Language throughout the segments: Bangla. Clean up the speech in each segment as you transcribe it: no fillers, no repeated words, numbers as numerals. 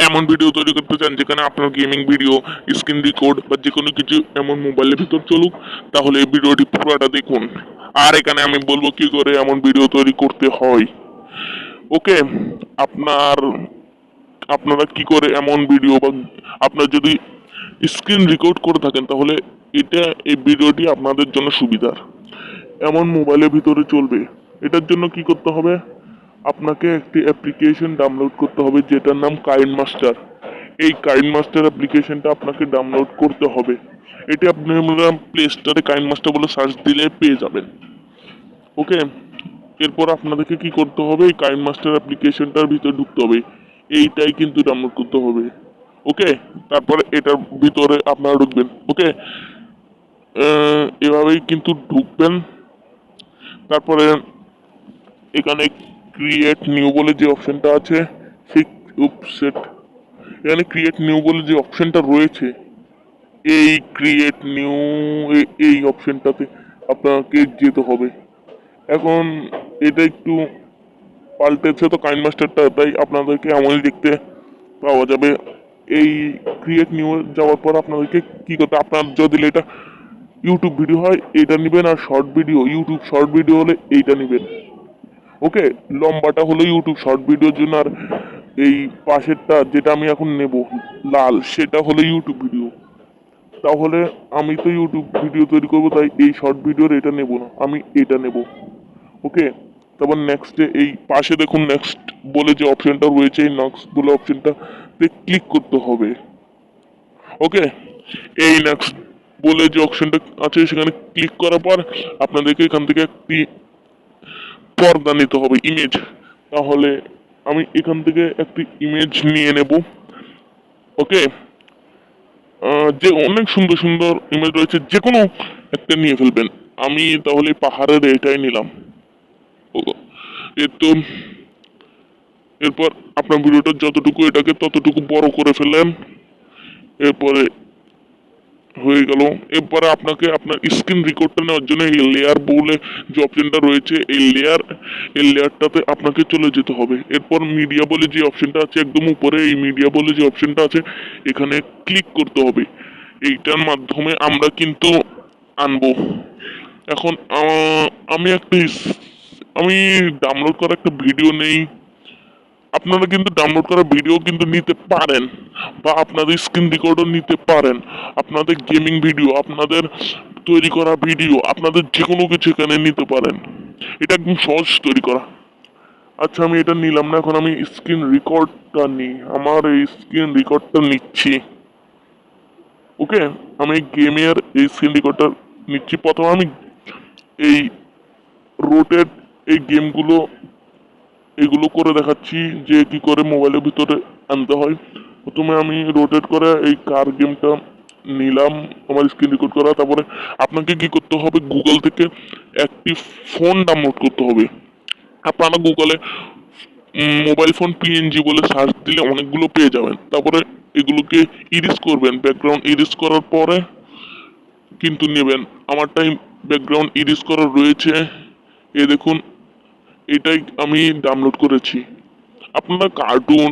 এমন ভিডিও তৈরি করতে চান যেখানে আপনার গেমিং ভিডিও, স্ক্রিন রেকর্ড বা যে কোনো কিছু এমন মোবাইলের ভিতর চলুক, তাহলে এই ভিডিওটি পুরোটা দেখুন। আর এখানে আমি বলবো কি করে এমন ভিডিও তৈরি করতে হয়। ওকে, আপনার আপনারা কি করে এমন ভিডিও বা আপনার যদি স্ক্রিন রেকর্ড করে থাকেন তাহলে এই ভিডিওটি আপনাদের জন্য সুবিধার। এমন মোবাইলের ভিতরে চলবে, এটার জন্য কি করতে হবে? আপনাকে একটি অ্যাপ্লিকেশন ডাউনলোড করতে হবে যেটার নাম কাইন মাস্টার। এই কাইন মাস্টার অ্যাপ্লিকেশনটা আপনাকে ডাউনলোড করতে হবে। এটি আপনারা প্লে স্টোরে কাইন মাস্টার বলে সার্চ দিলে পেয়ে যাবেন। ওকে, এরপর আপনাদেরকে কি করতে হবে? এই কাইন মাস্টার অ্যাপ্লিকেশনটার ভিতরে ঢুকতে হবে। এইটাই কিন্তু ডাউনলোড করতে হবে। ওকে, তারপরে এটার ভিতরে আপনারা ঢুকবেন। ওকে, এভাবেই কিন্তু ঢুকবেন। তারপরে এখানে ক্রিয়েট নিউ বলে যে অপশনটা আছে, সেই সেট এখানে ক্রিয়েট নিউ বলে যে অপশনটা রয়েছে, এই ক্রিয়েট নিউ এই অপশনটাতে আপনাকে যেতে হবে। এখন এটা একটু পাল্টেছে তো কাইন মাস্টারটা, তাই আপনাদেরকে এমনই দেখতে পাওয়া যাবে। এই ক্রিয়েট নিউ যাওয়ার পর আপনাদেরকে কি করতে, আপনার যদি এটা ইউটিউব ভিডিও হয় এটা নেবেন, আর short video YouTube short video হলে এইটা নেবেন। ওকে, লম্বাটা হলো ইউটিউব শর্ট ভিডিওর জন্য, আর এই পাশেরটা যেটা আমি এখন নেব লাল, সেটা হলো ইউটিউব ভিডিও। তাহলে আমি তো ইউটিউব ভিডিও তৈরি করবো, তাই এই শর্ট ভিডিওর এটা নেব না, আমি এটা নেব। ওকে, তারপর নেক্সটে এই পাশে দেখুন নেক্সট বলে যে অপশনটা রয়েছে, এই নেক্সট বলে অপশনটাতে ক্লিক করতে হবে। ওকে, এই নেক্সট বলে যে অপশনটা আছে সেখানে ক্লিক করার পর আপনাদেরকে এখান থেকে একটি পর্দা নিতে হবে, ইমেজ। তাহলে আমি এখান থেকে একটি ইমেজ নিয়ে নেব। ওকে, যে অনেক সুন্দর সুন্দর ইমেজ রয়েছে, যে কোনো একটা নিয়ে ফেলবেন। আমি তাহলে পাহাড়ের এটাই নিলাম। এর তো এরপর আপনার ভিডিওটা যতটুকু এটাকে ততটুকু বড় করে ফেলেন। এরপরে হয়ে গেল। এরপরে আপনাকে আপনার স্ক্রিন রেকর্ডটা নেওয়ার জন্য এই লেয়ার বলে যে অপশনটা রয়েছে, এই লেয়ারটাতে আপনাকে চলে যেতে হবে। এরপর মিডিয়া বলে যে অপশনটা আছে একদম উপরে, এই মিডিয়া বলে যে অপশনটা আছে এখানে ক্লিক করতে হবে। এইটার মাধ্যমে আমরা কিন্তু আনবো। এখন আমি ডাউনলোড করা একটা ভিডিও নেই। আপনারা কিন্তু ডাউনলোড করা ভিডিও কিন্তু নিতে পারেন, বা আপনাদের স্ক্রিন রেকর্ডও নিতে পারেন। আপনাদের গেমিং ভিডিও, আপনাদের তৈরি করা ভিডিও, আপনাদের যে কোনো কিছু এখানে নিতে পারেন। এটা একদম সহজ তৈরি করা। আচ্ছা, আমি এটা নিলাম না, এখন আমি স্ক্রিন রেকর্ডটা নিই। আমার এই স্ক্রিন রেকর্ডটা নিচ্ছি। ওকে, আমি গেমের এই স্ক্রিন রেকর্ডটা নিচ্ছি। প্রথমে আমি এই রোটেট এই গেমগুলো এগুলো করে দেখাচ্ছি যে কি করে মোবাইলের ভিতরে আনতে হয়। প্রথমে আমি রোটেট করে এই কার গেমটা নিলাম আমার স্ক্রিন রেকর্ড করা। তারপরে আপনাকে কি করতে হবে, গুগল থেকে একটি ফোন ডাউনলোড করতে হবে। আপনারা গুগলে মোবাইল ফোন পিএনজি বলে সার্চ দিলে অনেকগুলো পেয়ে যাবেন। তারপরে এগুলোকে ইরেজ করবেন, ব্যাকগ্রাউন্ড ইরেজ করার পরে কিন্তু নেবেন। আমারটাই ব্যাকগ্রাউন্ড ইরেজ করা রয়েছে, এ দেখুন, এটাই আমি ডাউনলোড করেছি। আপনারা কার্টুন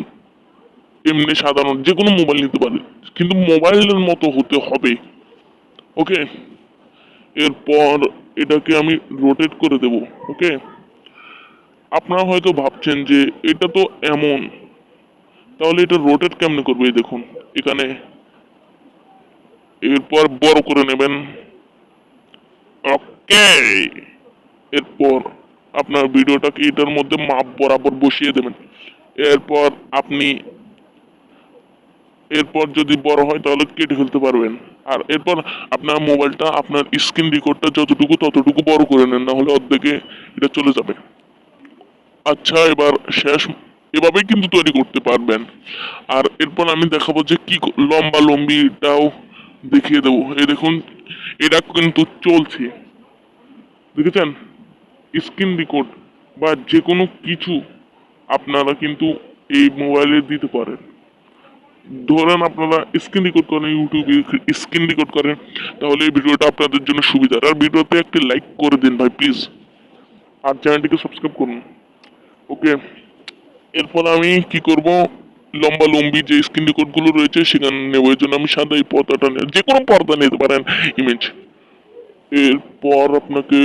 এমনি সাধারণ যে কোনো মোবাইল নিতে পারেন, কিন্তু মোবাইলের মতো হতে হবে। ওকে, এরপর এটাকে আমি রোটেট করে দেব। ওকে, আপনারা হয়তো ভাবছেন যে এটা তো এমন, তাহলে এটা রোটেট কেমনে করবে? এই দেখুন এখানে, এরপর বড় করে নেবেন। ওকে, এরপর আপনার ভিডিওটাকে এটার মধ্যে মাপ বরাবর বসিয়ে দেবেন। এরপর আপনি এরপর যদি বড় হয় তাহলে কেটে ফেলতে পারবেন। আর এরপর আপনার মোবাইলটা আপনার স্ক্রিন রেকর্ডটা যতটুকু ততটুকু বড় করে নেন, না হলে অর্ধেকে এটা চলে যাবে। আচ্ছা, এবার শেষ। এভাবেই কিন্তু তৈরি করতে পারবেন। আর এরপর আমি দেখাবো যে কি লম্বা লম্বিটাও দেখিয়ে দেবো। এই দেখুন, এটা কিন্তু চলছে, দেখেছেন? স্ক্রিন রেকর্ড বা যে কোনো কিছু আপনারা কিন্তু এই মোবাইলে দিতে পারেন। ধরেন আপনারা স্ক্রিন রেকর্ড করেন, ইউটিউবে স্ক্রিন রেকর্ড করেন, তাহলে এই ভিডিওটা আপনাদের জন্য সুবিধা। আর ভিডিওতে একটি লাইক করে দিন ভাই প্লিজ, আর চ্যানেলটিকে সাবস্ক্রাইব করুন। ওকে, এরপর আমি কি করব, লম্বা লম্বি যে স্ক্রিন রেকর্ড গুলো রয়েছে সেখানে নেবো, এর জন্য আমি সাদা এই পর্দাটা নেই, যে কোনো পর্দা নিতে পারেন ইমেজ। এরপর আপনাকে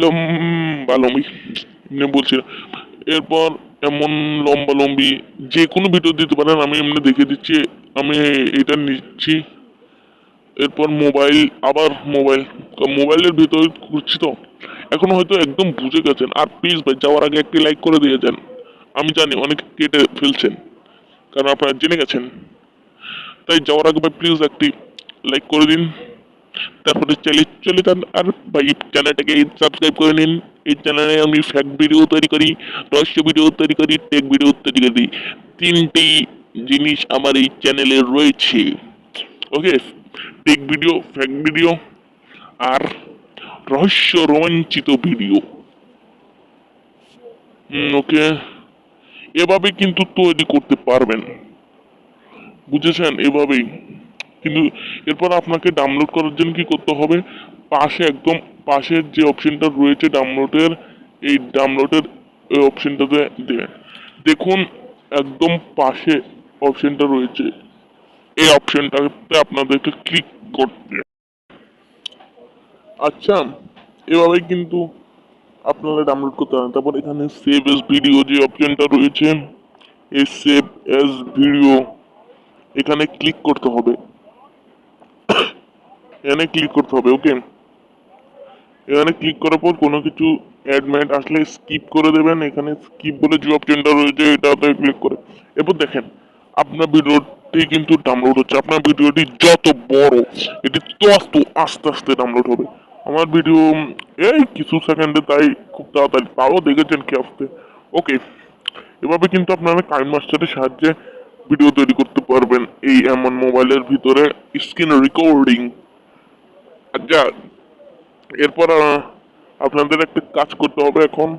লম্বা লম্বি এমনি বলছি না। এরপর এমন লম্বা লম্বি যে কোনো ভিডিও দিতে পারেন, আমি এমনি দেখে দিচ্ছি। আমি এটা নিচ্ছি। এরপর মোবাইল, আবার মোবাইল, মোবাইলের ভিতর ঘুরছি তো এখন হয়তো একদম বুঝে গেছেন। আর প্লিজ ভাই যাওয়ার আগে একটি লাইক করে দিয়ে যান। আমি জানি অনেকে কেটে ফেলছেন কারণ আপনারা জেনে গেছেন, তাই যাওয়ার আগে ভাই প্লিজ একটি লাইক করে দিন, তারপরে চলে চলে যান। আর ভাই চ্যানেলটাকে সাবস্ক্রাইব করে নিন। এই চ্যানেলে আমি ফ্যাক্ট ভিডিও তৈরি করি, রহস্য ভিডিও তৈরি করি, টেক ভিডিও তৈরি করি। তিনটি জিনিস আমার এই চ্যানেলে রয়েছে। ওকে, টেক ভিডিও, ফ্যাক্ট ভিডিও আর রহস্য রোমাঞ্চিত ভিডিও। ওকে, এভাবে কিন্তু তৈরি করতে পারবেন, বুঝেছেন? এভাবেই কিন্তু। এরপর আপনাকে ডাউনলোড করার জন্য কি করতে হবে, পাশে একদম পাশের যে অপশনটা রয়েছে ডাউনলোডের, এই ডাউনলোডের এই অপশনটাতে দেবেন। দেখুন একদম পাশে অপশনটা রয়েছে, এই অপশনটাতে আপনাদেরকে ক্লিক করতে। আচ্ছা, এভাবে কিন্তু আপনারা ডাউনলোড করতে পারেন। তারপর এখানে সেভ এস ভিডিও যে অপশনটা রয়েছে, এই সেভ এস ভিডিও এখানে ক্লিক করতে হবে, এখানে ক্লিক করতে হবে। ওকে, এখানে ক্লিক করার পর কোনো কিছু অ্যাড ম্যাড আসলে স্কিপ করে দেবেন। এখানে স্কিপ বলে যে অপশনটা রয়েছে এটাতে ক্লিক করে এরপর দেখেন আপনার ভিডিওটি কিন্তু ডাউনলোড হচ্ছে। আপনার ভিডিওটি যত বড় এটি তত আস্তে আস্তে ডাউনলোড হবে। আমার ভিডিও এই কিছু সেকেন্ডে, তাই খুব তাড়াতাড়ি, তাও দেখেছেন কি আসতে। ওকে, এভাবে কিন্তু আপনারা কাইন মাস্টারের সাহায্যে ভিডিও তৈরি করতে পারবেন এই এমন মোবাইলের ভিতরে স্ক্রিন রেকর্ডিং। আচ্ছা, এরপর আপনাদের একটা কাজ করতে হবে এখন।